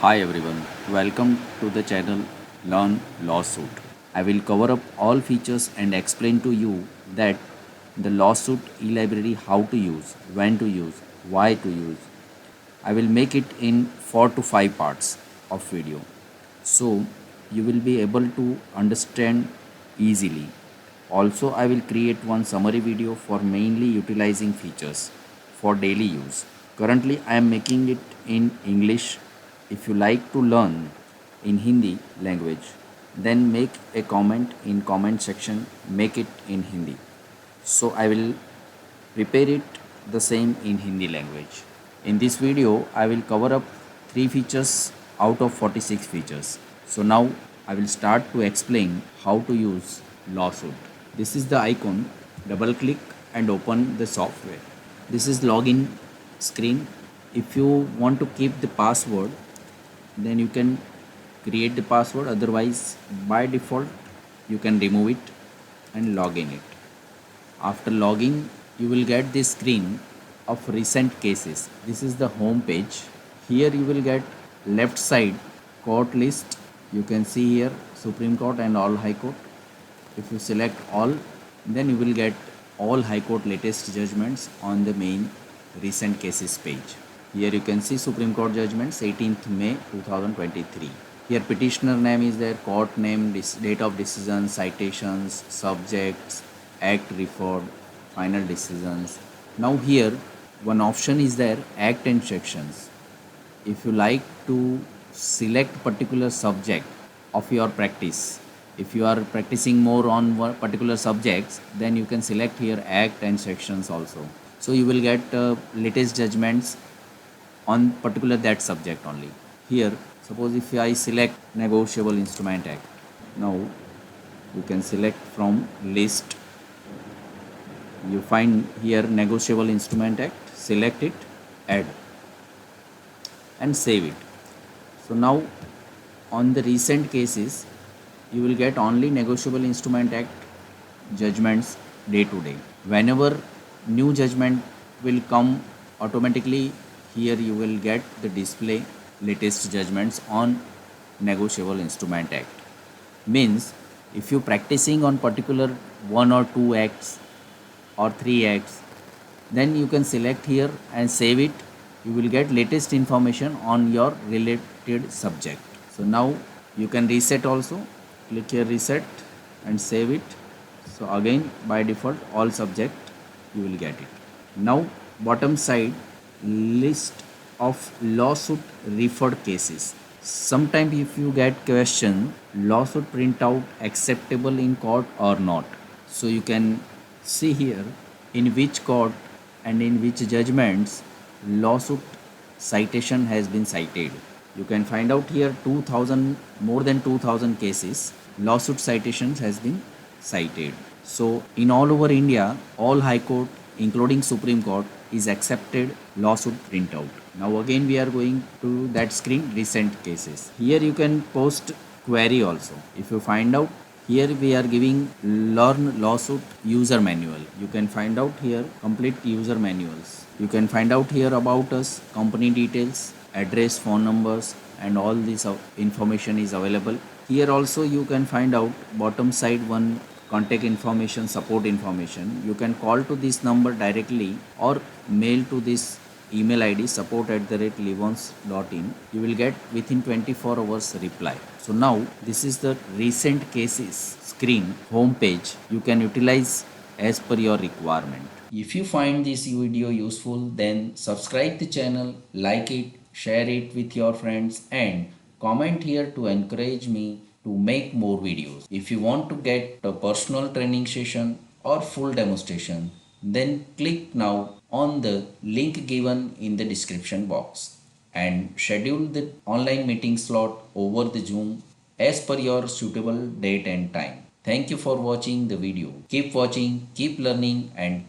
Hi everyone, welcome to the channel Learn Lawsuit. I will cover up all features and explain to you that the lawsuit e-library how to use, when to use, why to use. I will make it in 4 to 5 parts of video. So you will be able to understand easily. Also I will create one summary video for mainly utilizing features for daily use. Currently I am making it in English. If you like to learn in Hindi language, then make a comment in comment section, make it in Hindi. So I will prepare it the same in Hindi language. In this video, I will cover up 3 features out of 46 features. So now I will start to explain how to use Lawsuit. This is the icon, double click and open the software. This is login screen. If you want to keep the password, then you can create the password, otherwise by default you can remove it and log in it. After logging, you will get this screen of recent cases. This is the home page. Here you will get left side court list. You can see here Supreme Court and all High Court. If you select all, then you will get all High Court latest judgments on the main recent cases page. Here you can see Supreme Court judgments 18th May 2023. Here petitioner name is there, court name, date of decision, citations, subjects, act referred, final decisions. Now here one option is there, act and sections. If you like to select particular subject of your practice, if you are practicing more on one particular subjects, then you can select here act and sections also. So you will get latest judgments on particular that subject only. Here suppose if I select negotiable instrument act, now you can select from list. You find here negotiable instrument act, select it, add and save it. So now on the recent cases you will get only negotiable instrument act judgments day to day. Whenever new judgment will come, automatically here you will get the display latest judgments on negotiable instrument act. Means if you practicing on particular one or two acts or three acts, then you can select here and save it. You will get latest information on your related subject. So now you can reset also. Click here reset and save it. So again by default all subject you will get it. Now bottom side list of lawsuit referred cases. Sometimes if you get question lawsuit printout acceptable in court or not, so you can see here in which court and in which judgments lawsuit citation has been cited. You can find out here 2000, more than 2000 cases lawsuit citations has been cited. So in all over India, all High Court including Supreme Court is accepted lawsuit printout. Now again we are going to that screen recent cases. Here you can post query also. If you find out, here we are giving learn lawsuit user manual. You can find out here complete user manuals. You can find out here about us, company details, address, phone numbers and all this information is available. Here also you can find out bottom side one contact information, support information. You can call to this number directly or mail to this email ID support@livons.in. You will get within 24 hours reply. So now this is the recent cases screen home page. You can utilize as per your requirement. If you find this video useful, then subscribe the channel, like it, share it with your friends and comment here to encourage me to make more videos. If you want to get a personal training session or full demonstration, then click now on the link given in the description box and schedule the online meeting slot over the Zoom as per your suitable date and time. Thank you for watching the video. Keep watching, keep learning and